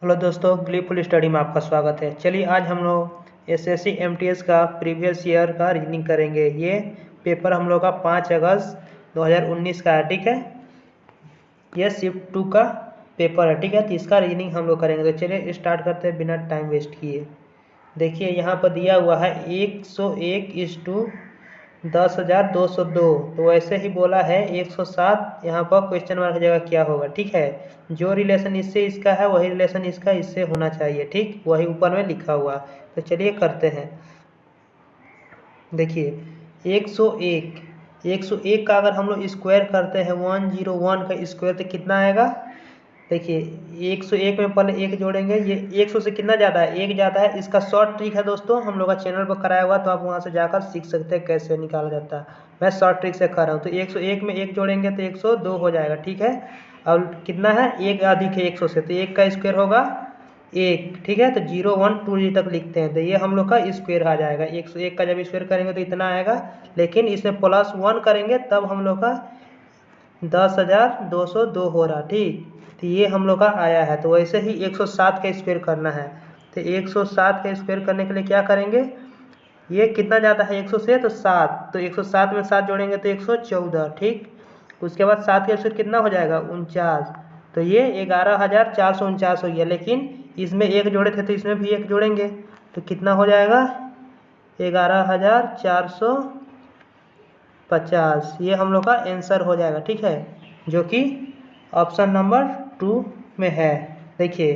Hello दोस्तों, gleeful study में आपका स्वागत है। चलिए आज हम लोग एसएससी एमटीएस का प्रीवियस ईयर का रीजनिंग करेंगे। ये पेपर हम लोग का 5 अगस्त 2019 का है, ठीक है। ये शिफ्ट 2 का पेपर है, ठीक है। तो इसका रीजनिंग हम लोग करेंगे। तो चलिए स्टार्ट करते हैं बिना टाइम वेस्ट किए। देखिए यहाँ पर दिया हुआ है 101:10,202। तो वैसे ही बोला है 107, यहाँ पर क्वेश्चन मार्क की जगह क्या होगा, ठीक है। जो रिलेशन इससे इसका है वही रिलेशन इसका इससे होना चाहिए, ठीक, वही ऊपर में लिखा हुआ। तो चलिए करते हैं। देखिए 101 का अगर हम लोग स्क्वायर करते हैं 101 का स्क्वायर तो कितना आएगा। देखिए 101 में पहले एक जोड़ेंगे, ये 100 से कितना ज़्यादा है, एक ज़्यादा है। इसका शॉर्ट ट्रिक है दोस्तों, हम लोग का चैनल पर कराया हुआ, तो आप वहाँ से जाकर सीख सकते हैं कैसे निकाला जाता है। मैं शॉर्ट ट्रिक से कर रहा हूँ। तो 101 में एक जोड़ेंगे तो 102 हो जाएगा, ठीक है। और कितना है, एक अधिक है 100 से, तो एक का स्क्वायर होगा एक, ठीक है। तो 0 1 2 जी तक लिखते हैं, तो ये हम लोग का स्क्वायर आ जाएगा। 101 का जब स्क्वायर करेंगे तो इतना आएगा, लेकिन इसमें +1 करेंगे तब हम लोग का 10,202 हो रहा, ठीक। तो ये हम लोग का आया है। तो वैसे ही 107 का स्क्वायर करना है। तो 107 का स्क्वायर करने के लिए क्या करेंगे, ये कितना ज़्यादा है 100 से, तो 7। तो 107 में 7 जोड़ेंगे तो 114, ठीक। उसके बाद 7 का स्क्वायर कितना हो जाएगा 49। तो ये 11,449 हो गया। लेकिन इसमें एक जोड़े थे तो इसमें भी एक जोड़ेंगे तो कितना हो जाएगा 11,450। ये हम लोग का आंसर हो जाएगा, ठीक है, जो कि ऑप्शन नंबर 2 में है। देखिए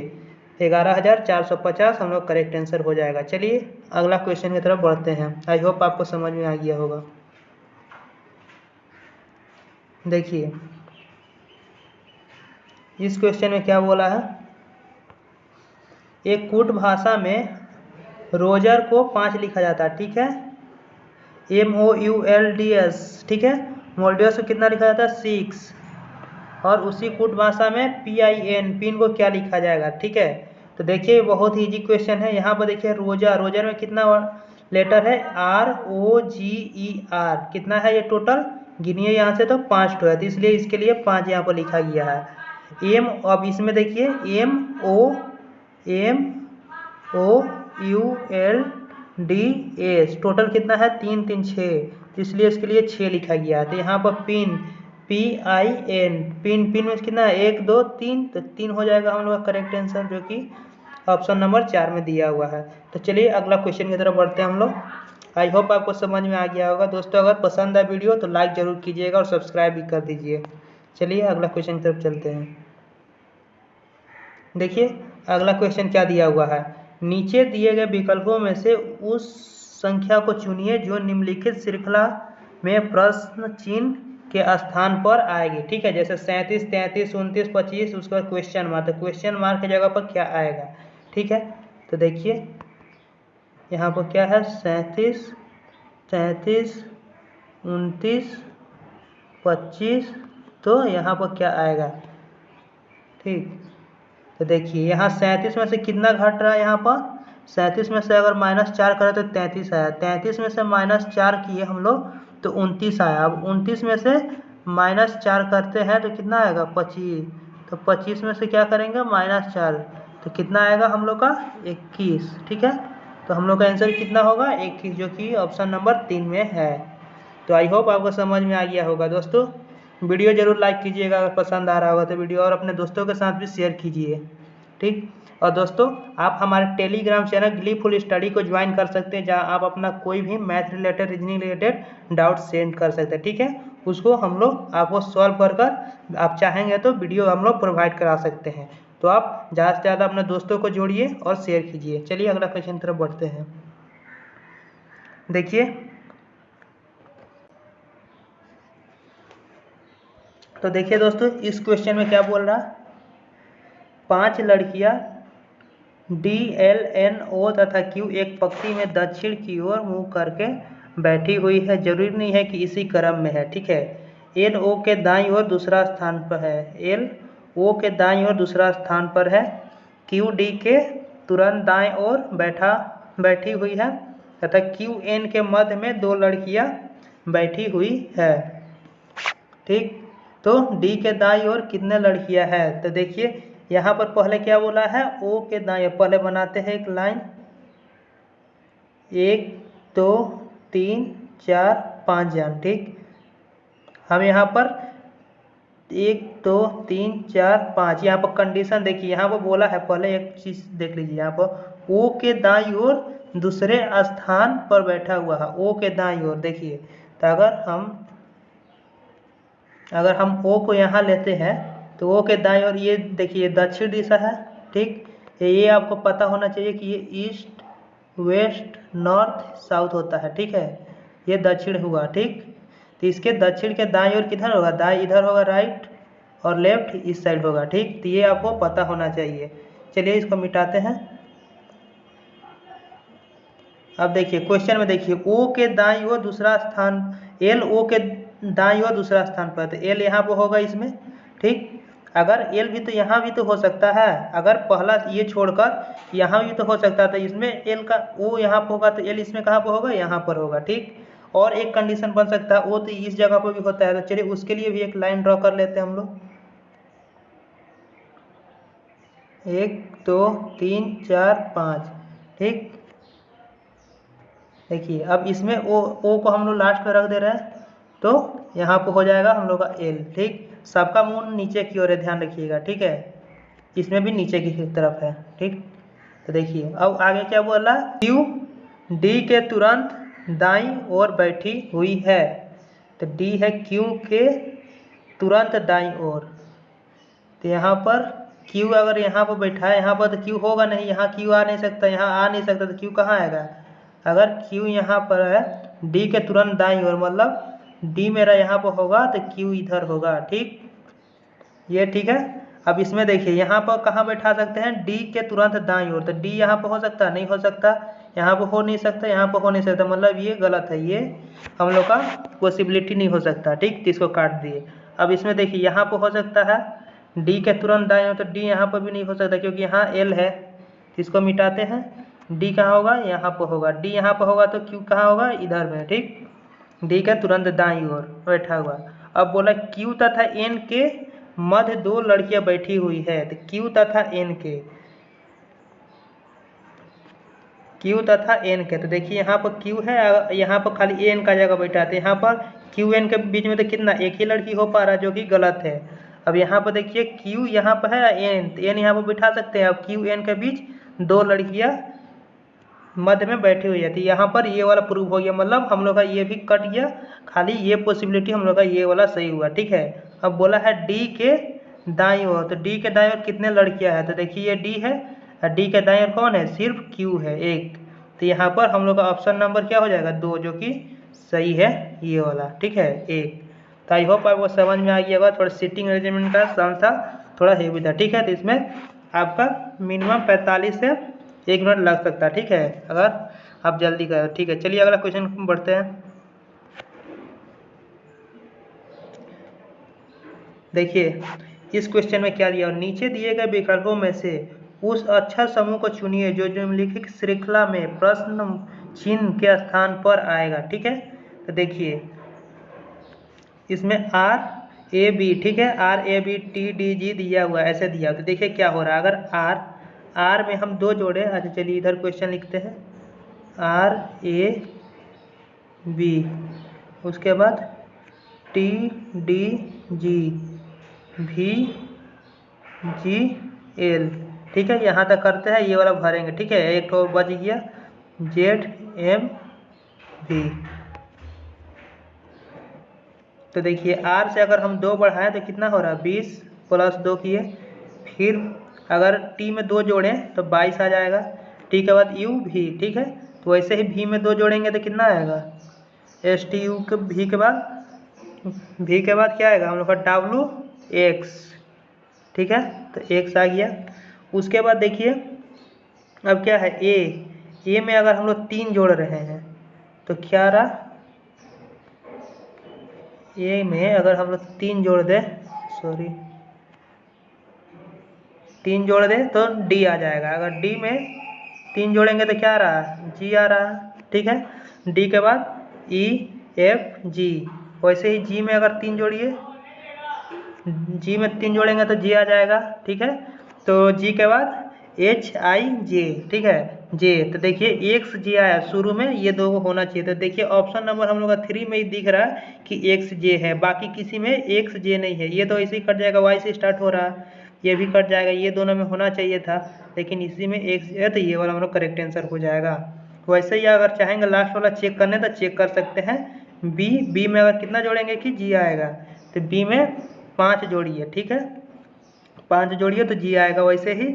11,450 हम लोग करेक्ट आंसर हो जाएगा। चलिए अगला क्वेश्चन की तरफ बढ़ते हैं। आई होप आपको समझ में आ गया होगा। देखिए इस क्वेश्चन में क्या बोला है, एक कूट भाषा में रोजर को 5 लिखा जाता है, ठीक है। MOULDS, ठीक है। मोल्डियस को कितना लिखा जाता है 6। और उसी कूट भाषा में PIN, पिन को क्या लिखा जाएगा, ठीक है। तो देखिए बहुत ही इजी क्वेश्चन है। यहाँ पर देखिए रोजर में कितना लेटर है, ROGER, कितना है ये टोटल, गिनिए यहाँ से, तो 5 है। तो इसलिए इसके लिए 5 यहाँ पर लिखा गया है। अब इसमें देखिए MOULDS टोटल कितना है 3 3 6, इसलिए इसके लिए 6 लिखा गया है। तो यहाँ पर पिन PIN, पिन में कितना है 1 2 3, तो 3 हो जाएगा हम लोग का करेक्ट आंसर, जो कि ऑप्शन नंबर 4 में दिया हुआ है। तो चलिए अगला क्वेश्चन की तरफ बढ़ते हैं हम लोग। आई होप आपको समझ में आ गया होगा दोस्तों। अगर पसंद है वीडियो तो लाइक जरूर कीजिएगा और सब्सक्राइब भी कर दीजिए। चलिए अगला क्वेश्चन की तरफ चलते हैं। देखिए अगला क्वेश्चन क्या दिया हुआ है, नीचे दिए गए विकल्पों में से उस संख्या को चुनिए जो निम्नलिखित श्रृंखला में प्रश्न चिन्ह के स्थान पर आएगी, ठीक है। जैसे 37 33 29 25, उसके बाद क्वेश्चन मार्क, तो क्वेश्चन मार्क की जगह पर क्या आएगा, ठीक है। तो देखिए यहाँ पर क्या है 37 33 29 25, तो यहाँ पर क्या आएगा, ठीक। तो देखिए यहाँ 37 में से कितना घट रहा है, यहाँ पर 37 में से अगर -4 करें तो 33 आया। 33 में से -4 किए हम लोग तो 29 आया। अब 29 में से -4 करते हैं तो कितना आएगा 25। तो 25 में से क्या करेंगे -4, तो कितना आएगा हम लोग का 21, ठीक है। तो हम लोग का आंसर कितना होगा 21, जो कि ऑप्शन नंबर 3 में है। तो आई होप आपको समझ में आ गया होगा दोस्तों। वीडियो जरूर लाइक कीजिएगा अगर पसंद आ रहा होगा तो वीडियो, और अपने दोस्तों के साथ भी शेयर कीजिए, ठीक। और दोस्तों आप हमारे टेलीग्राम चैनल ग्लीफुल स्टडी को ज्वाइन कर सकते हैं, जहां आप अपना कोई भी math related reasoning related doubt send कर सकते हैं, ठीक है। उसको हम लोग आपको सॉल्व कर आप चाहेंगे तो वीडियो हम लोग प्रोवाइड करा सकते हैं। तो आप ज़्यादा से ज़्यादा अपने दोस्तों को जोड़िए और शेयर कीजिए। चलिए अगला क्वेश्चन की तरफ बढ़ते हैं। देखिए तो देखिए दोस्तों इस क्वेश्चन में क्या बोल रहा, 5 लड़कियां DLNO तथा Q एक पंक्ति में दक्षिण की ओर मुंह करके बैठी हुई है। जरूरी नहीं है कि इसी क्रम में है, ठीक है। NO के दाईं ओर दूसरा स्थान पर है, LO के दाईं ओर दूसरा स्थान पर है, QD के तुरंत दाएं ओर बैठी हुई है, तथा QN के मध्य में 2 लड़कियां बैठी हुई है, ठीक। तो D के दाईं ओर कितने लड़कियां हैं, तो देखिए यहाँ पर पहले क्या बोला है, ओ के दाएं, पहले बनाते हैं एक लाइन, 1 2 3 4 5 जान, ठीक। हम यहाँ पर 1 2 3 4 5, यहाँ पर कंडीशन देखिए, यहाँ पर बोला है, पहले एक चीज देख लीजिए, यहाँ पर ओ के दाईं ओर दूसरे स्थान पर बैठा हुआ है, ओ के दाईं ओर देखिए। तो अगर हम ओ को यहाँ लेते हैं तो ओ के दाईं ओर ये देखिए दक्षिण दिशा है, ठीक। ये आपको पता होना चाहिए कि ये ईस्ट वेस्ट नॉर्थ साउथ होता है, ठीक है। ये दक्षिण हुआ, ठीक। तो इसके दक्षिण के दाईं ओर किधर होगा, दाईं इधर होगा राइट, और लेफ्ट इस साइड होगा, ठीक। तो ये आपको पता होना चाहिए। चलिए इसको मिटाते हैं। अब देखिए क्वेश्चन में देखिए, ओ के दाईं ओर दूसरा स्थान, एल ओ के दाईं ओर दूसरा स्थान पर, तो एल यहाँ पर होगा इसमें, ठीक। अगर एल भी तो यहाँ भी तो हो सकता है, अगर पहला ये छोड़कर यहाँ भी तो हो सकता था, इसमें एल का ओ यहाँ पर होगा तो एल इसमें कहाँ पर होगा, यहाँ पर होगा, ठीक। और एक कंडीशन बन सकता है, ओ तो इस जगह पर भी होता है, तो चलिए उसके लिए भी एक लाइन ड्रॉ कर लेते हैं हम लोग। 1 2 3 4 5, ठीक। देखिए अब इसमें ओ को हम लोग लास्ट में रख दे रहे हैं, तो यहाँ पर हो जाएगा हम लोग का एल, ठीक। सबका मुंह नीचे की ओर है, ध्यान रखिएगा, ठीक है। इसमें भी नीचे की तरफ है, ठीक। तो देखिए अब आगे क्या बोला, क्यू डी के तुरंत दाईं ओर बैठी हुई है, तो डी है क्यू के तुरंत दाईं ओर। तो यहाँ पर क्यू अगर यहाँ पर बैठा है, यहाँ पर तो क्यू होगा नहीं, यहाँ क्यू आ नहीं सकता, यहाँ आ नहीं सकता, तो क्यू कहाँ आएगा। अगर क्यू यहाँ पर है डी के तुरंत दाईं ओर, मतलब डी मेरा यहाँ पर होगा तो क्यू इधर होगा, ठीक। ये ठीक है। अब इसमें देखिए यहाँ पर कहाँ बैठा सकते हैं, डी के तुरंत दाईं ओर, तो डी यहाँ पर हो सकता नहीं, हो सकता, यहाँ पर हो नहीं सकता, यहाँ पर हो नहीं सकता, मतलब ये गलत है, ये हम लोग का पॉसिबिलिटी नहीं हो सकता, ठीक। तो इसको काट दिए। अब इसमें देखिए यहाँ पर हो सकता है डी के तुरंत दाईं ओर, तो डी यहाँ पर भी नहीं हो सकता क्योंकि यहाँ एल है, इसको मिटाते हैं। डी कहाँ होगा, यहाँ पर होगा, डी यहाँ पर होगा तो क्यू कहाँ होगा, इधर में, ठीक। डी के तुरंत दाईं ओर बैठा हुआ। अब बोला क्यू तथा एन के मध्य 2 लड़कियां बैठी हुई है, तो क्यू तथा एन के, क्यू तथा एन के, तो देखिए यहाँ पर क्यू है, यहाँ पर खाली एन का जगह बैठा है, यहाँ पर क्यू एन के बीच में तो कितना, एक ही लड़की हो पा रहा है, जो कि गलत है। अब यहाँ पर देखिए क्यू यहाँ पर है, एन, तो एन यहाँ पर बिठा सकते हैं। अब क्यू एन के बीच 2 लड़कियां मध्य में बैठी हुई है, तो यहाँ पर ये वाला प्रूव हो गया, मतलब हम लोग का ये भी कट गया, खाली ये पॉसिबिलिटी हम लोग का ये वाला सही हुआ, ठीक है। अब बोला है डी के दाईं ओर, तो डी के दाईं ओर कितने लड़कियां हैं, तो देखिए ये डी है, और डी के दाईं ओर कौन है, सिर्फ क्यू है, एक। तो यहाँ पर हम लोग का ऑप्शन नंबर क्या हो जाएगा, 2, जो कि सही है ये वाला, ठीक है, 1। तो आई होप आपको समझ में आ गया होगा। थोड़ा सीटिंग अरेंजमेंट का सम था, थोड़ा हेवी था, ठीक है। तो इसमें आपका मिनिमम 45 से 1 मिनट लग सकता है, ठीक है, अगर आप जल्दी करें, ठीक है। चलिए अगला क्वेश्चन बढ़ते हैं। देखिए इस क्वेश्चन में क्या दिया, नीचे दिए गए विकल्पों में से उस अक्षर समूह को चुनिए जो निम्नलिखित श्रृंखला में प्रश्न चिन्ह के स्थान पर आएगा, ठीक है। तो देखिए इसमें आर ए बी, ठीक है, R A B T D G दिया हुआ है, ऐसे दिया। तो देखिए क्या हो रहा है, अगर आर में हम 2 जोड़े, अच्छा चलिए इधर क्वेश्चन लिखते हैं, आर ए बी, उसके बाद टी डी जी भी जी एल, ठीक है, यहाँ तक करते हैं, ये वाला भरेंगे, ठीक है। एक तो बच गया जेड एम भी। तो देखिए आर से अगर हम 2 बढ़ाएं तो कितना हो रहा है, 20 + 2 किए, फिर अगर टी में 2 जोड़ें तो 22 आ जाएगा, टी के बाद यू भी, ठीक है। तो वैसे ही भी में 2 जोड़ेंगे तो कितना आएगा, एस टी यू के भी के बाद क्या आएगा हम लोग का डब्लू एक्स, ठीक है। तो एक्स आ गया। उसके बाद देखिए अब क्या है, ए में अगर हम लोग 3 जोड़ रहे हैं तो क्या रहा, ए में अगर हम लोग 3 जोड़ दें, 3 जोड़ दें तो डी आ जाएगा। अगर डी में 3 जोड़ेंगे तो क्या आ रहा है, जी आ रहा है, ठीक है। डी के बाद ई एफ जी, वैसे ही जी में अगर 3 जोड़िए, जी में 3 जोड़ेंगे तो जी आ जाएगा, ठीक है। तो जी के बाद HIJ, ठीक है, जे। तो देखिए XJ आया शुरू में, ये दो होना चाहिए। तो देखिए ऑप्शन नंबर हम लोग का 3 में ही दिख रहा है कि XJ है, बाकी किसी में XJ नहीं है। ये तो ऐसे ही कट जाएगा, Y से स्टार्ट हो रहा है, ये भी कट जाएगा, ये दोनों में होना चाहिए था, लेकिन इसी में XJ है, तो ये वाला हम लोग करेक्ट आंसर हो जाएगा। वैसे ही अगर चाहेंगे लास्ट वाला चेक करने तो चेक कर सकते हैं। बी में अगर कितना जोड़ेंगे कि जी आएगा, तो बी में 5 जोड़िए, ठीक है, 5 जोड़िए तो जी आएगा। वैसे ही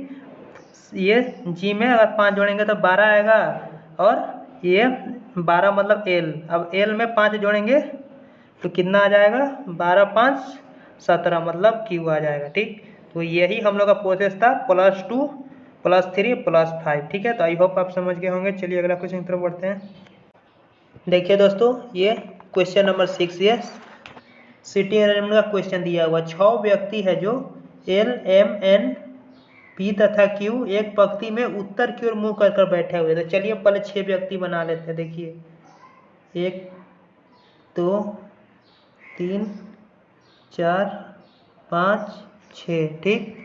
ये जी में अगर 5 जोड़ेंगे तो 12 आएगा, और ये 12 मतलब एल, अब एल में 5 जोड़ेंगे तो कितना आ जाएगा, 12 5 17 मतलब क्यू आ जाएगा, ठीक। तो यही हम लोग का प्रोसेस था, +2 +3 +5, ठीक है। तो आई होप आप समझ गए होंगे। चलिए अगला क्वेश्चन की तरफ बढ़ते हैं। देखिए दोस्तों, ये क्वेश्चन नंबर 6 ये सीटिंग अरेंजमेंट का क्वेश्चन दिया हुआ। 6 व्यक्ति है जो L M N P तथा Q एक पंक्ति में उत्तर की ओर मुंह कर बैठे हुए। तो चलिए पहले 6 व्यक्ति बना लेते हैं। देखिए 1 2 3 4 5 6, ठीक।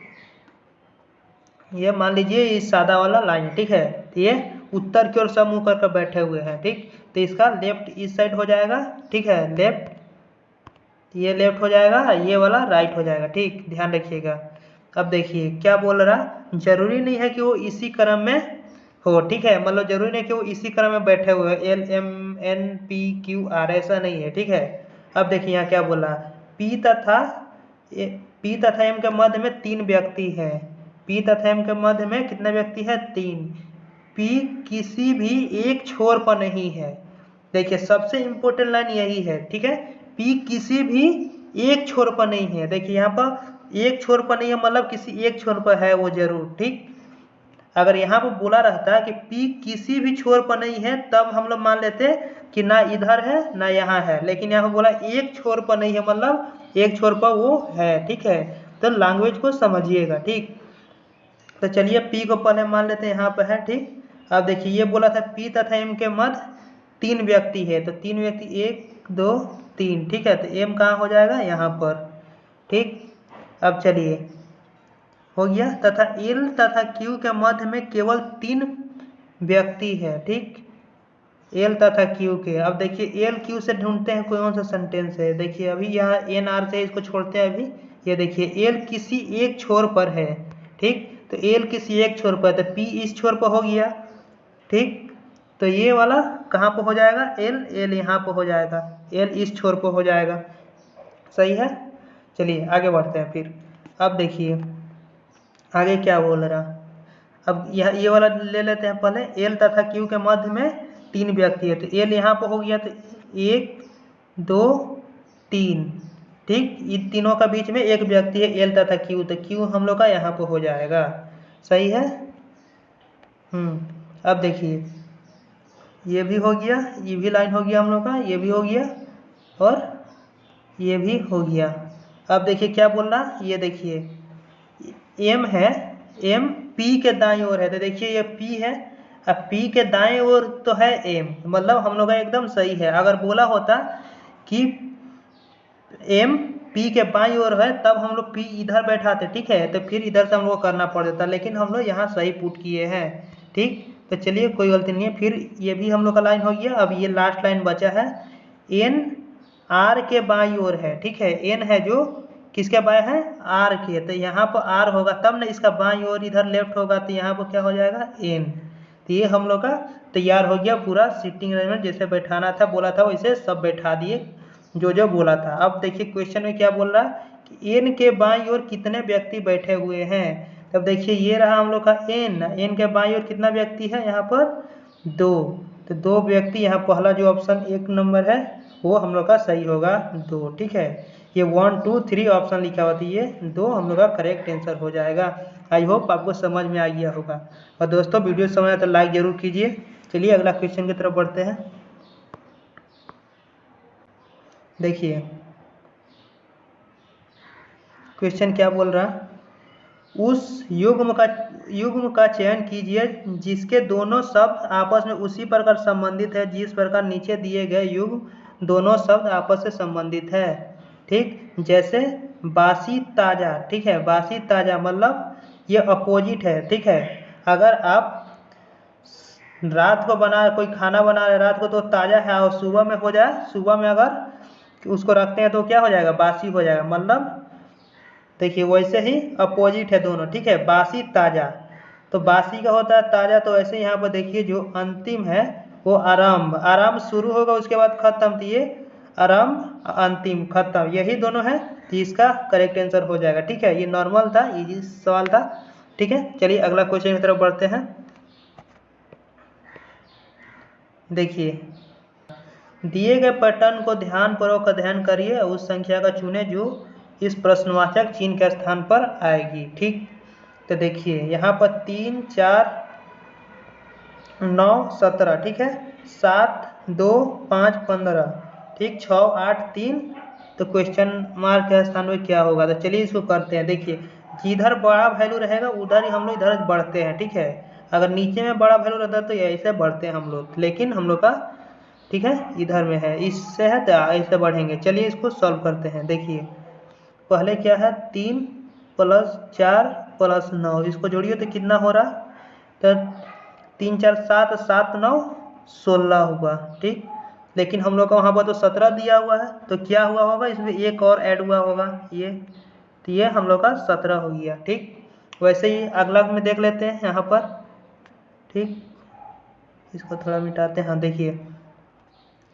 ये मान लीजिए ये सादा वाला लाइन, ठीक है। तो ये उत्तर की ओर सब मुंह कर बैठे हुए हैं, ठीक। तो इसका लेफ्ट इस साइड हो जाएगा, ठीक है, लेफ्ट, ये लेफ्ट हो जाएगा, ये वाला राइट हो जाएगा, ठीक, ध्यान रखिएगा। अब देखिए क्या बोल रहा, जरूरी नहीं है कि वो इसी क्रम में हो, ठीक है, मतलब जरूरी नहीं कि वो इसी क्रम में बैठे हुए L M N P Q R, ऐसा नहीं है, ठीक है। अब देखिए यहाँ क्या बोला, P तथा M के मध्य में 3 व्यक्ति है। P तथा M के मध्य में कितने व्यक्ति है, 3। P किसी भी एक छोर पर नहीं है। देखिए सबसे इंपॉर्टेंट लाइन यही है, ठीक है, P किसी भी एक छोर पर नहीं है। देखिए यहाँ पर एक छोर पर नहीं है, मतलब किसी एक छोर पर है वो जरूर, ठीक। अगर यहाँ पर बोला रहता कि P किसी भी छोर पर नहीं है, तब हम लोग मान लेते कि ना इधर है ना यहाँ है, लेकिन यहाँ पर बोला एक छोर पर नहीं है, मतलब एक छोर पर वो है, ठीक है। तो लैंग्वेज को समझिएगा, ठीक। तो चलिए P को पहले मान लेते हैं यहाँ पर है, ठीक। अब देखिए ये बोला था P तथा M के मध्य 3 व्यक्ति है, तो 3 व्यक्ति 1 2 3, ठीक है। तो M कहाँ हो जाएगा, यहाँ पर, ठीक। अब चलिए हो गया, तथा L तथा Q के मध्य में केवल 3 व्यक्ति है, ठीक, L तथा Q के। अब देखिए L Q से ढूंढते हैं कौन सा सेंटेंस है। देखिए अभी यहाँ N R से इसको छोड़ते हैं। अभी ये देखिए L किसी एक छोर पर है, ठीक। तो L किसी एक छोर पर, तो P इस छोर पर हो गया, ठीक। तो ये वाला कहाँ पर हो जाएगा, L यहाँ पर हो जाएगा, L इस छोर पर हो जाएगा, सही है। चलिए आगे बढ़ते हैं फिर। अब देखिए आगे क्या बोल रहा, अब ये वाला ले लेते हैं पहले। L तथा Q के मध्य में 3 व्यक्ति है, तो L यहाँ पर हो गया, तो 1 2 3, ठीक। इन तीनों का बीच में एक व्यक्ति है L तथा Q, तो Q हम लोग का यहाँ पर हो जाएगा, सही है। अब देखिए ये भी हो गया, ये भी लाइन हो गया हम लोग का, ये भी हो गया और ये भी हो गया। अब देखिए क्या बोल रहा, ये देखिए M है, M P के दाईं ओर है, तो देखिए ये P है, अब P के दाएं ओर तो है M, मतलब हम लोग का एकदम सही है। अगर बोला होता कि M P के बाईं ओर है, तब हम लोग P इधर बैठाते, ठीक है, तो फिर इधर से हम लोग को करना पड़ जाता, लेकिन हम लोग यहाँ सही पुट किए हैं, ठीक। तो चलिए कोई गलती नहीं है। फिर ये भी हम लोग का लाइन हो गया। अब ये लास्ट लाइन बचा है, N R के बाईं ओर है, ठीक है, N है जो किसके बाएं है, R के, तो यहाँ पर R होगा तब ना इसका बाईं ओर इधर लेफ्ट होगा, तो यहाँ पर क्या हो जाएगा, N। तो ये हम लोग का तैयार हो गया पूरा सीटिंग अरेंजमेंट, जैसे बैठाना था बोला था वैसे सब बैठा दिए जो बोला था। अब देखिए क्वेश्चन में क्या बोल रहा है कि N के बाईं ओर कितने व्यक्ति बैठे हुए हैं। तब देखिए ये रहा हम लोग का N के बाईं ओर कितना व्यक्ति है, यहाँ पर 2, तो 2 व्यक्ति। यहाँ पहला जो ऑप्शन 1 नंबर है वो हम लोग का सही होगा 2, ठीक है। ये 1 2 3 ऑप्शन लिखा हुआ था, ये 2 हम लोग का करेक्ट आंसर हो जाएगा। आई होप आपको समझ में आ गया होगा। और दोस्तों वीडियो समझ आए तो लाइक जरूर कीजिए। चलिए अगला क्वेश्चन की तरफ बढ़ते हैं। देखिए क्वेश्चन क्या बोल रहा, उस युग्म का चयन कीजिए जिसके दोनों शब्द आपस में उसी प्रकार संबंधित है जिस प्रकार नीचे दिए गए युग्म दोनों शब्द आपस से संबंधित है, ठीक। जैसे बासी ताजा, ठीक है, बासी ताजा मतलब ये अपोजिट है, ठीक है। अगर आप रात को कोई खाना बना रहे रात को तो ताज़ा है और सुबह में हो जाए, सुबह में अगर उसको रखते हैं तो क्या हो जाएगा, बासी हो जाएगा। मतलब देखिए वैसे ही अपोजिट है दोनों, ठीक है। बासी ताज़ा, तो बासी का होता है ताज़ा, तो ऐसे यहाँ पर देखिए जो अंतिम है वो आरंभ, आरंभ शुरू होगा उसके बाद खत्म, तो ये आरंभ अंतिम खत्म, यही दोनों है, तो इसका करेक्ट आंसर हो जाएगा, ठीक है। ये नॉर्मल था, इजी सवाल था, ठीक है। चलिए अगला क्वेश्चन की तरफ बढ़ते हैं। देखिए दिए गए पैटर्न को ध्यानपूर्वक अध्ययन करिए, उस संख्या का चुने जो इस प्रश्नवाचक चिन्ह के स्थान पर आएगी, ठीक। तो देखिए यहाँ पर 3, 4, 9, 17, ठीक है। 7, 2, 5, 15, ठीक। 6, 8, 3, तो क्वेश्चन मार्क के स्थान में क्या होगा, तो चलिए इसको करते हैं। देखिए जिधर बड़ा वैल्यू रहेगा उधर ही हम लोग इधर बढ़ते हैं, ठीक है। अगर नीचे में बड़ा वैल्यू रहता है तो ऐसे बढ़ते हैं हम लोग, लेकिन हम लोग का ठीक है इधर में है, इससे है तो ऐसे बढ़ेंगे। चलिए इसको सॉल्व करते हैं। देखिए पहले क्या है, 3 + 4 + 9, इसको जोड़िए तो कितना हो रहा, तो 3, 4, 7, 7, 9, 16 हुआ, ठीक। लेकिन हम लोग का वहाँ पर तो 17 दिया हुआ है, तो क्या हुआ होगा, इसमें एक और ऐड हुआ होगा, ये, तो ये हम लोग का 17 हो गया, ठीक। वैसे ही अगला में देख लेते हैं यहाँ पर, ठीक। इसको थोड़ा मिटाते हैं। हाँ देखिए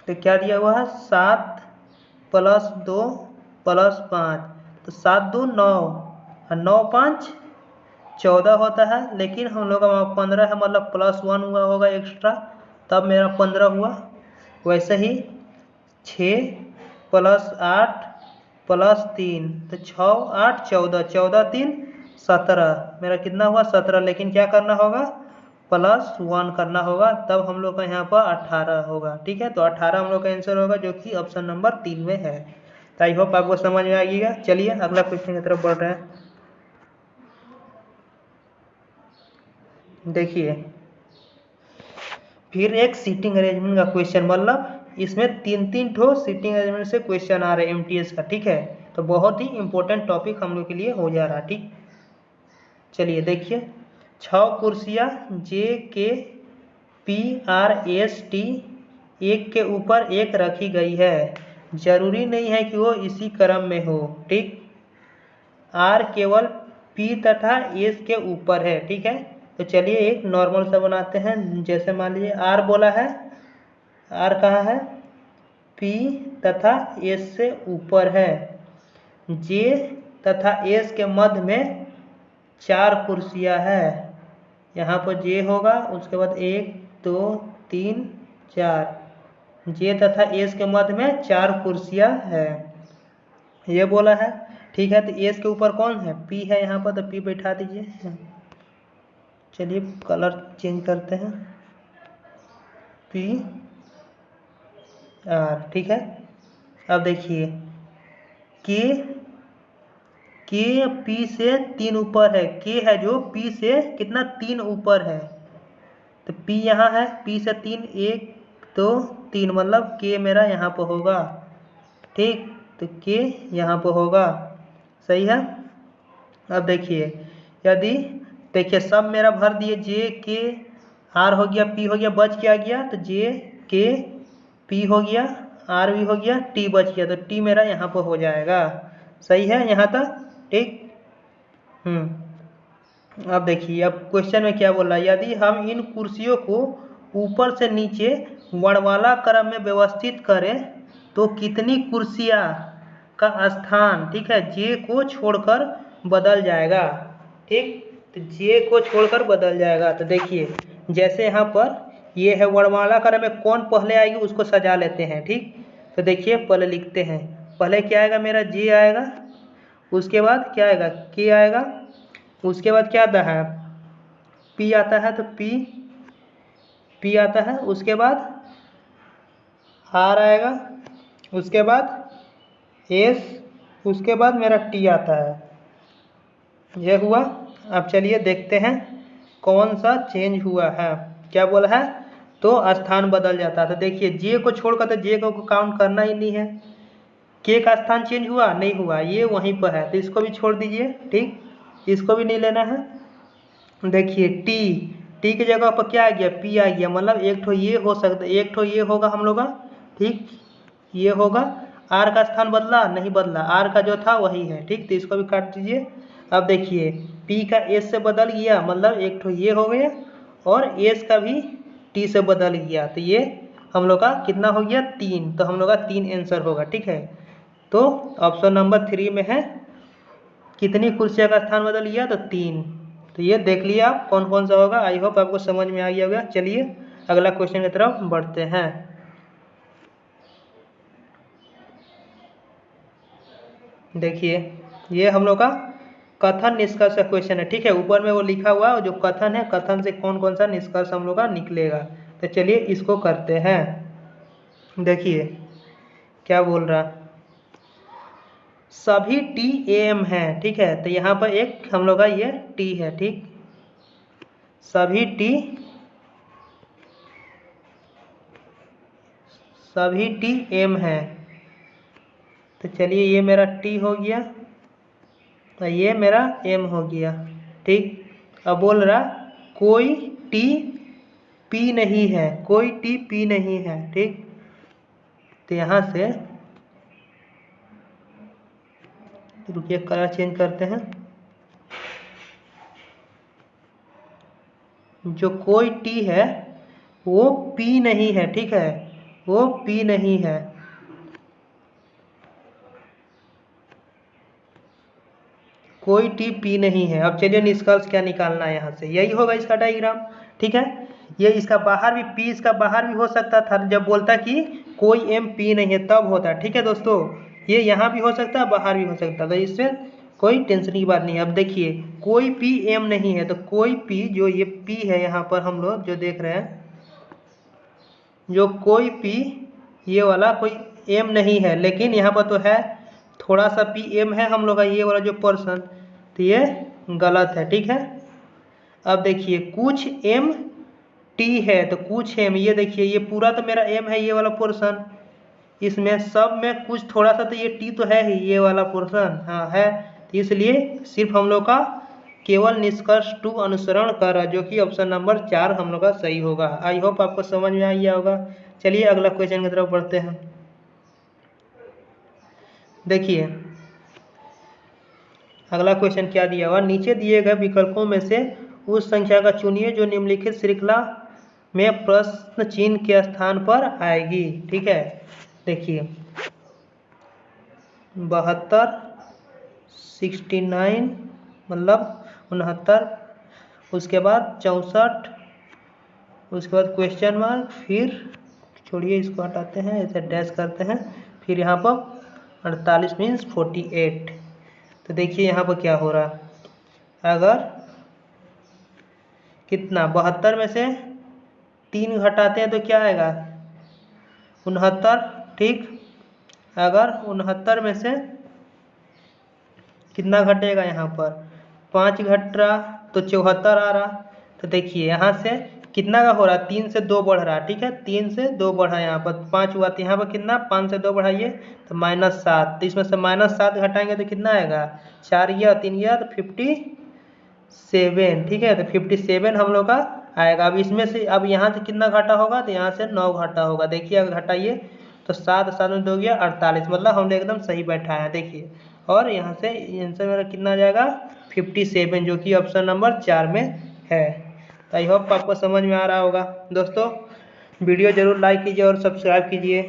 तो क्या दिया हुआ है, 7 + 2 + 5, तो 7, 2, 9 और 9, 5, 14 होता है, लेकिन हम लोग का वहाँ 15 है, मतलब +1 हुआ होगा एक्स्ट्रा, तब मेरा 15 हुआ। वैसे ही 6 + 8 + 3, तो 6, 8, 14, 14, 3, 17, मेरा कितना हुआ 17, लेकिन क्या करना होगा, +1 करना होगा, तब हम लोग का यहाँ पर 18 होगा, ठीक है। तो 18 हम लोग का आंसर होगा, जो कि ऑप्शन नंबर 3 में है। तो आई होप आपको समझ में आएगा। चलिए अगला क्वेश्चन की तरफ बढ़ रहे हैं। देखिए फिर एक सीटिंग अरेंजमेंट का क्वेश्चन, मतलब इसमें 3-3 ठो सीटिंग अरेंजमेंट से क्वेश्चन आ रहे हैं एमटीएस का, ठीक है। तो बहुत ही इंपॉर्टेंट टॉपिक हम लोग के लिए हो जा रहा है, ठीक। चलिए देखिए 6 कुर्सियाँ JKPRST एक के ऊपर एक रखी गई है, जरूरी नहीं है कि वो इसी क्रम में हो, ठीक। R केवल P तथा S के ऊपर है, ठीक है। तो चलिए एक नॉर्मल सा बनाते हैं। जैसे मान लीजिए R बोला है, R कहाँ है, P तथा S से ऊपर है, J तथा S के मध्य में 4 कुर्सियाँ है। यहाँ पर J होगा, उसके बाद 1, 2, 3, 4, J तथा S के मध्य में 4 कुर्सियाँ है, ये बोला है, ठीक है। तो S के ऊपर कौन है, P है यहाँ पर, तो P बैठा दीजिए। चलिए कलर चेंज करते हैं, PR, ठीक है। अब देखिए K P से 3 ऊपर है, K है जो P से कितना 3 ऊपर है, तो P यहाँ है, P से 3, 1, 2, 3, मतलब K मेरा यहाँ पर होगा, ठीक। तो K यहाँ पर होगा, सही है। अब देखिए यदि देखिए सब मेरा भर दिए, JK R हो गया, P हो गया, बच क्या गया, तो JK P हो गया, R भी हो गया, T बच गया, तो T मेरा यहाँ पर हो जाएगा, सही है यहाँ तक, ठीक। अब देखिए अब क्वेश्चन में क्या बोल रहा है, यदि हम इन कुर्सियों को ऊपर से नीचे वर्णमाला क्रम में व्यवस्थित करें तो कितनी कुर्सियाँ का स्थान, ठीक है, J को छोड़कर बदल जाएगा, ठीक। तो J को छोड़कर बदल जाएगा। तो देखिए जैसे यहाँ पर ये है वर्णमाला क्रम में कौन पहले आएगी उसको सजा लेते हैं, ठीक। तो देखिए पहले लिखते हैं, पहले क्या आएगा मेरा J आएगा, उसके बाद क्या आएगा K आएगा, उसके बाद क्या आता है P आता है, तो P आता है, उसके बाद R आएगा, उसके बाद S, उसके बाद मेरा T आता है, यह हुआ। अब चलिए देखते हैं कौन सा चेंज हुआ है, क्या बोला है, तो स्थान बदल जाता है। तो देखिए J को छोड़कर तो J को काउंट करना ही नहीं है, K का स्थान चेंज हुआ नहीं हुआ, ये वहीं पर है, तो इसको भी छोड़ दीजिए, ठीक, इसको भी नहीं लेना है। देखिए टी की जगह पर क्या आ गया, पी आ गया, मतलब एक ठो ये हो सकता है, एक ठो ये होगा हम लोग का, ठीक, ये होगा। आर का स्थान बदला नहीं बदला, आर का जो था वही है, ठीक, तो इसको भी काट दीजिए। अब देखिए पी का एस से बदल गया, मतलब एक ठो ये हो गया, और एस का भी टी से बदल गया, तो ये हम लोग का कितना हो गया, 3, तो हम लोग का 3 आंसर होगा, ठीक है। तो ऑप्शन नंबर 3 में है कितनी कुर्सियों का स्थान बदल गया, तो 3। तो ये देख लिया आप कौन कौन सा होगा। आई होप आपको समझ में आ गया होगा। चलिए अगला क्वेश्चन की तरफ बढ़ते हैं। देखिए ये हम लोग का कथन निष्कर्ष का क्वेश्चन है, ठीक है। ऊपर में वो लिखा हुआ है जो कथन है, कथन से कौन कौन सा निष्कर्ष हम लोग का निकलेगा। तो चलिए इसको करते हैं। देखिए क्या बोल रहा, सभी टी एम है, ठीक है। तो यहाँ पर एक हम लोग का ये टी है, ठीक, सभी टी एम है। तो चलिए ये मेरा टी हो गया, तो ये मेरा एम हो गया, ठीक। अब बोल रहा कोई टी पी नहीं है, कोई टी पी नहीं है, ठीक। तो यहाँ से रुकिए कलर चेंज करते हैं। जो कोई टी है वो पी नहीं है, ठीक है, वो पी नहीं है। कोई टी पी नहीं है। अब चलिए निष्कर्ष क्या निकालना है यहाँ से, यही होगा इसका डायग्राम, ठीक है। ये इसका बाहर भी पी, इसका बाहर भी हो सकता था, जब बोलता कि कोई एम पी नहीं है तब होता, ठीक है दोस्तों। ये यहाँ भी हो सकता है, बाहर भी हो सकता है, तो इससे कोई टेंशन की बात नहीं है। अब देखिए कोई पी एम नहीं है, तो कोई पी, जो ये पी है यहाँ पर हम लोग जो देख रहे हैं, जो कोई पी ये वाला कोई एम नहीं है, लेकिन यहाँ पर तो है थोड़ा सा पी एम है हम लोग का ये वाला जो पर्सन, तो ये गलत है, ठीक है। अब देखिए कुछ एम टी है, तो कुछ एम, ये देखिए ये पूरा तो मेरा एम है, ये वाला पोर्शन, इसमें सब में कुछ थोड़ा सा, तो ये टी तो है ही, ये वाला पोर्शन हाँ है, तो इसलिए सिर्फ हम लोग का केवल निष्कर्ष 2 अनुसरण कर रहा, जो कि ऑप्शन नंबर 4 हम लोग का सही होगा। आई होप आपको समझ में आ गया होगा। चलिए अगला क्वेश्चन की तरफ बढ़ते हैं। देखिए अगला क्वेश्चन क्या दिया हुआ, नीचे दिए गए विकल्पों में से उस संख्या का चुनिए जो निम्नलिखित श्रृंखला में प्रश्न चिन्ह के स्थान पर आएगी, ठीक है। देखिए 72, 69 मतलब 69, उसके बाद 64, उसके बाद क्वेश्चन मार्क, फिर छोड़िए इसको हटाते हैं, ऐसे डैश करते हैं, फिर यहाँ पर 48 मीन्स 48। तो देखिए यहाँ पर क्या हो रहा, अगर कितना 72 में से 3 घटाते हैं तो क्या आएगा 69, ठीक। अगर 69 में से कितना घटेगा, यहाँ पर 5 घट रहा तो 74 आ रहा। तो देखिए यहाँ से कितना का हो रहा, 3 से 2 बढ़ रहा, ठीक है, 3 से 2 बढ़ा, यहाँ पर 5 हुआ, तो यहाँ पर कितना 5 से 2 बढ़ाइए तो -7, तो इसमें से -7 घटाएंगे तो कितना आएगा, 4 गया 3 गया तो 57, ठीक है। तो 57 हम लोग का आएगा। अब इसमें से अब यहाँ से कितना घाटा होगा, तो यहाँ से 9 घाटा होगा। देखिए अगर घटाइए तो 7 7 में 2 गया 48, मतलब हमने एकदम सही बैठा है, देखिए। और यहाँ से आंसर मेरा कितना आ जाएगा 57, जो कि ऑप्शन नंबर 4 में है। तो आई होप आपको समझ में आ रहा होगा। दोस्तों वीडियो जरूर लाइक कीजिए और सब्सक्राइब कीजिए,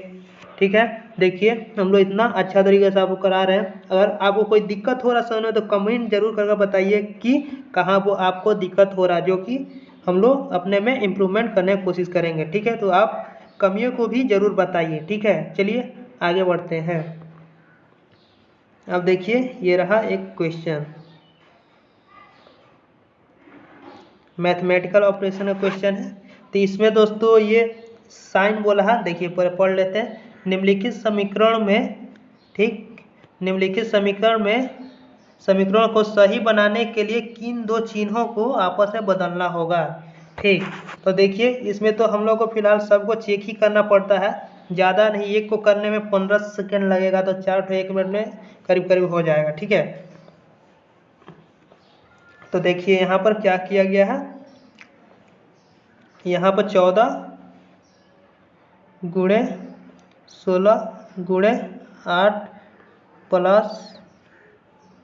ठीक है। देखिए हम लोग इतना अच्छा तरीके से आपको करा रहे हैं। अगर आपको कोई दिक्कत हो रहा समझ में तो कमेंट जरूर करके बताइए कि कहाँ वो आपको दिक्कत हो रहा है, जो कि हम लोग अपने में इम्प्रूवमेंट करने की कोशिश करेंगे, ठीक है। तो आप कमियों को भी जरूर बताइए, ठीक है। चलिए आगे बढ़ते हैं। अब देखिए ये रहा एक क्वेश्चन, मैथमेटिकल ऑपरेशन का क्वेश्चन है। तो इसमें दोस्तों ये साइन बोला है, देखिए पढ़ लेते हैं। निम्नलिखित समीकरण में, ठीक, निम्नलिखित समीकरण को सही बनाने के लिए किन 2 चिन्हों को आपस में बदलना होगा, ठीक। तो देखिए इसमें तो हम लोग को फिलहाल सबको चेक ही करना पड़ता है, ज़्यादा नहीं, एक को करने में 15 सेकेंड लगेगा, तो 4 तो 1 मिनट में करीब करीब हो जाएगा, ठीक है। तो देखिए यहाँ पर क्या किया गया है, यहाँ पर 14 गुणे 16 गुणे 8 प्लस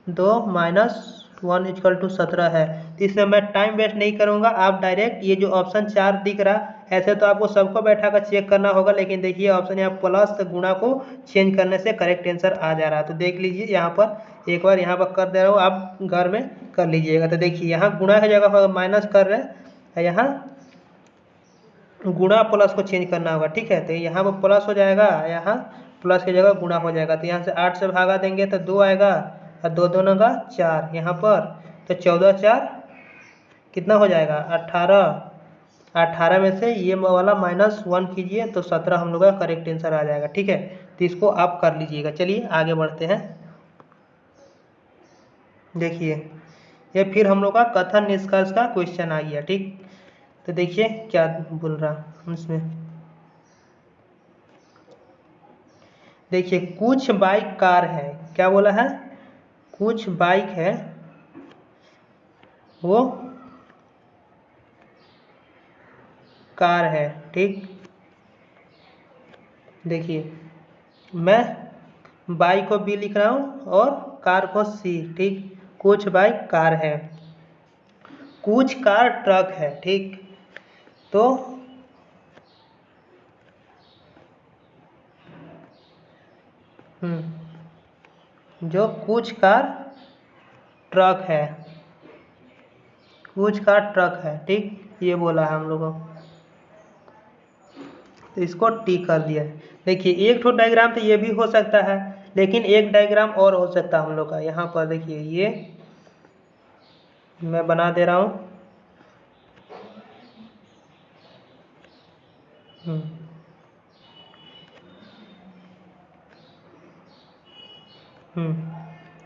2 माइनस 1 इक्वल टू 17 है। तो इसमें मैं टाइम वेस्ट नहीं करूँगा, आप डायरेक्ट ये जो ऑप्शन 4 दिख रहा, ऐसे तो आपको सबको बैठा कर चेक करना होगा, लेकिन देखिए ऑप्शन यहाँ प्लस गुणा को चेंज करने से करेक्ट आंसर आ जा रहा है। तो देख लीजिए यहाँ पर एक बार यहाँ पर कर दे रहा हूँ, आप घर में कर लीजिएगा। तो देखिए यहाँ गुणा की जगह माइनस कर रहे हैं, यहाँ गुणा प्लस को चेंज करना होगा, ठीक है। तो यहाँ पर प्लस हो जाएगा, यहाँ प्लस की जगह गुणा हो जाएगा। तो यहाँ से 8 से भागा देंगे तो 2 आएगा, और 2 दूना का 4 यहाँ पर, तो 14 4 कितना हो जाएगा 18। 18 में से ये वाला -1 कीजिए तो 17 हम लोग का करेक्ट आंसर आ जाएगा, ठीक है। तो इसको आप कर लीजिएगा। चलिए आगे बढ़ते हैं। देखिए ये फिर हम लोग का कथन निष्कर्ष का क्वेश्चन आ गया, ठीक। तो देखिए क्या बोल रहा इसमें, देखिए कुछ बाइक कार है, क्या बोला है, कुछ बाइक है वो कार है, ठीक। देखिए मैं बाइक को बी लिख रहा हूँ और कार को सी, ठीक। कुछ बाइक कार है, कुछ कार ट्रक है, ठीक। तो जो कुछ कार ट्रक है, कुछ कार ट्रक है, ठीक, ये बोला है हम लोगों को। तो इसको टी कर दिया। देखिए एक ठो डायग्राम तो ये भी हो सकता है, लेकिन एक डायग्राम और हो सकता है हम लोग का। यहाँ पर देखिए ये मैं बना दे रहा हूँ।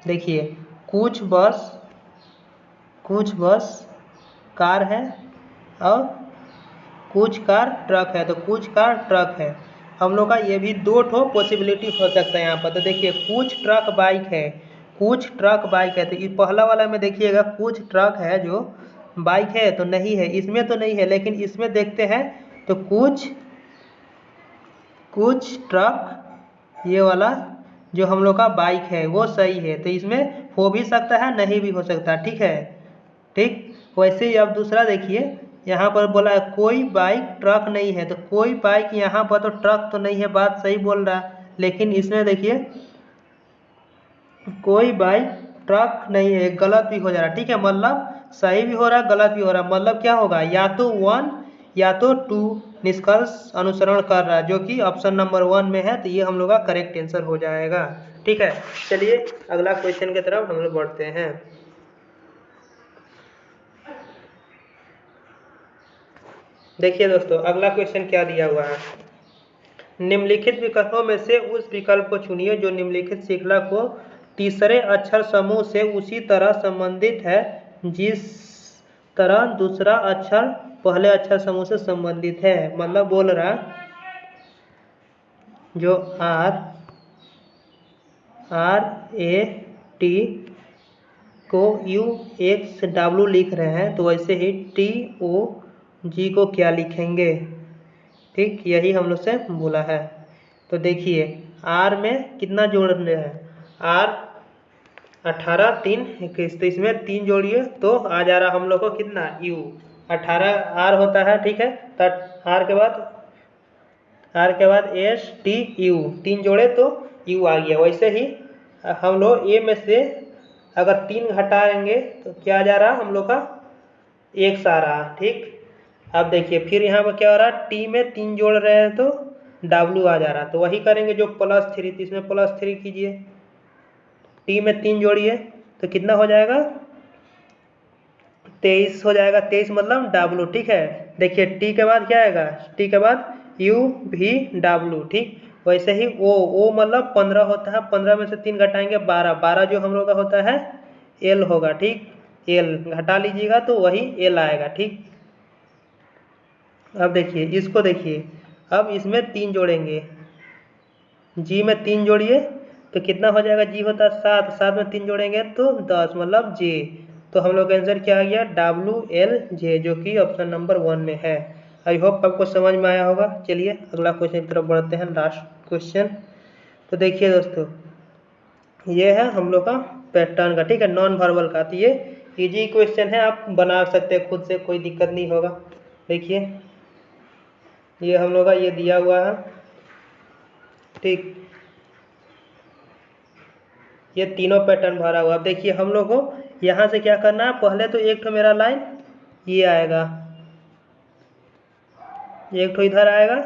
देखिए कुछ बस कार है और कुछ कार ट्रक है। तो कुछ कार ट्रक है, हम लोग का ये भी दो ठो पॉसिबिलिटी हो सकता है यहाँ पर। तो देखिए कुछ ट्रक बाइक है, कुछ ट्रक बाइक है। तो ये पहला वाला में देखिएगा कुछ ट्रक है जो बाइक है तो नहीं है, इसमें तो नहीं है, लेकिन इसमें देखते हैं तो कुछ ट्रक ये वाला जो हम लोग का बाइक है वो सही है। तो इसमें हो भी सकता है नहीं भी हो सकता, ठीक है, ठीक। वैसे ही अब दूसरा देखिए, यहाँ पर बोला है कोई बाइक ट्रक नहीं है। तो कोई बाइक यहाँ पर तो ट्रक तो नहीं है, बात सही बोल रहा है, लेकिन इसमें देखिए कोई बाइक ट्रक नहीं है, गलत भी हो जा रहा है, ठीक है। मतलब सही भी हो रहा है, गलत भी हो रहा है। मतलब क्या होगा, या तो 1 या तो 2 निष्कर्ष अनुसरण कर रहा है, जो कि ऑप्शन नंबर 1 में है। तो ये हम लोग का करेक्ट आंसर हो जाएगा, ठीक है। चलिए अगला क्वेश्चन की तरफ हम लोग बढ़ते हैं। देखिए दोस्तों अगला क्वेश्चन क्या दिया हुआ है, निम्नलिखित विकल्पों में से उस विकल्प को चुनिए जो निम्नलिखित श्रृंखला को तीसरे अक्षर समूह से उसी तरह संबंधित है जिस तरह दूसरा अक्षर पहले अक्षर समूह से संबंधित है। मतलब बोल रहा जो RAT को UXW लिख रहे हैं, तो वैसे ही TOG को क्या लिखेंगे, ठीक, यही हम लोग से बोला है। तो देखिए R में कितना जोड़ने हैं, R 18 3 21, तो इसमें 3 जोड़िए तो आ जा रहा हम लोग को कितना U, 18 R होता है, ठीक है। तो R के बाद STU 3 जोड़े तो U आ गया। वैसे ही हम लोग A में से अगर 3 घटाएंगे तो क्या आ जा रहा हम लोग का X आ रहा, ठीक। अब देखिए फिर यहाँ पर क्या हो रहा है, T में 3 जोड़ रहे हैं तो W आ जा रहा, तो वही करेंगे जो +3, तो इसमें +3 कीजिए। T में 3 जोड़िए तो कितना हो जाएगा 23 हो जाएगा, 23 मतलब W, ठीक है। देखिए T के बाद क्या आएगा, T के बाद UVW, ठीक। वैसे ही O मतलब 15 होता है, 15 में से 3 घटाएंगे 12, 12 जो हम लोग का होता है L होगा, ठीक। L घटा लीजिएगा तो वही L आएगा, ठीक। अब देखिए इसको देखिए, अब इसमें 3 जोड़ेंगे, G में 3 जोड़िए तो कितना हो जाएगा, G होता है 7, 7 में 3 जोड़ेंगे तो 10 मतलब J। तो हम लोग का आंसर क्या आ गया WLJ, जो कि ऑप्शन नंबर 1 में है। आई होप आपको समझ में आया होगा। चलिए अगला क्वेश्चन की तरफ बढ़ते हैं, लास्ट क्वेश्चन। तो देखिए दोस्तों, ये है हम लोग का पैटर्न का, ठीक है, नॉन वर्बल का। तो ये इजी क्वेश्चन है, आप बना सकते हैं खुद से, कोई दिक्कत नहीं होगा। देखिए ये हम लोग का ये दिया हुआ है, ठीक, ये तीनों पैटर्न भरा हुआ। अब देखिए हम लोग को यहाँ से क्या करना है, पहले तो एक तो मेरा लाइन ये आएगा, एक तो इधर आएगा,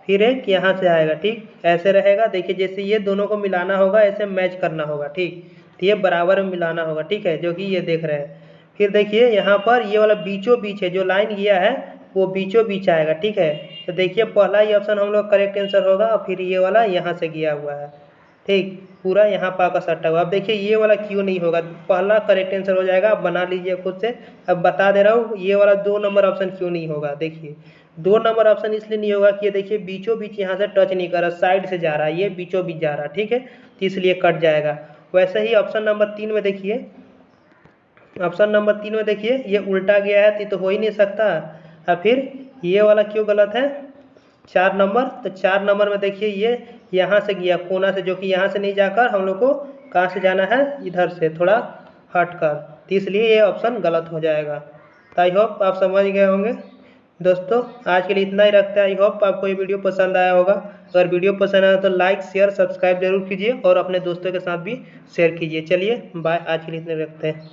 फिर एक यहाँ से आएगा, ठीक, ऐसे रहेगा। देखिए जैसे ये दोनों को मिलाना होगा, ऐसे मैच करना होगा, ठीक, तो ये बराबर में मिलाना होगा, ठीक है, जो कि ये देख रहे हैं। फिर देखिए यहाँ पर ये वाला बीचों बीच है, जो लाइन गया है वो बीचों बीच आएगा, ठीक है। तो देखिए पहला ही ऑप्शन हम लोग करेक्ट आंसर होगा, और फिर ये वाला यहाँ से गया हुआ है, ठीक, पूरा यहाँ पाका सट्टा हुआ। अब देखिए ये वाला क्यों नहीं होगा, पहला करेक्ट आंसर हो जाएगा, आप बना लीजिए खुद से। अब बता दे रहा हूँ ये वाला 2 नंबर ऑप्शन क्यों नहीं होगा। देखिए 2 नंबर ऑप्शन इसलिए नहीं होगा कि ये देखिए बीचों बीच यहाँ से टच नहीं कर रहा, साइड से जा रहा है, ये बीचों बीच जा रहा है, ठीक है, तो इसलिए कट जाएगा। वैसे ही ऑप्शन नंबर 3 में देखिए, ऑप्शन नंबर 3 में देखिए ये उल्टा गया है, तो हो ही नहीं सकता। और फिर ये वाला क्यों गलत है, 4 नंबर, तो 4 नंबर में देखिए ये यहाँ से गया कोना से, जो कि यहाँ से नहीं जाकर हम लोग को कहाँ से जाना है, इधर से थोड़ा हट कर, तो इसलिए ये ऑप्शन गलत हो जाएगा। तो आई होप आप समझ गए होंगे दोस्तों। आज के लिए इतना ही रखते हैं। आई होप आपको ये वीडियो पसंद आया होगा। अगर वीडियो पसंद आया तो लाइक शेयर सब्सक्राइब जरूर कीजिए, और अपने दोस्तों के साथ भी शेयर कीजिए। चलिए बाय, आज के लिए इतने रखते हैं।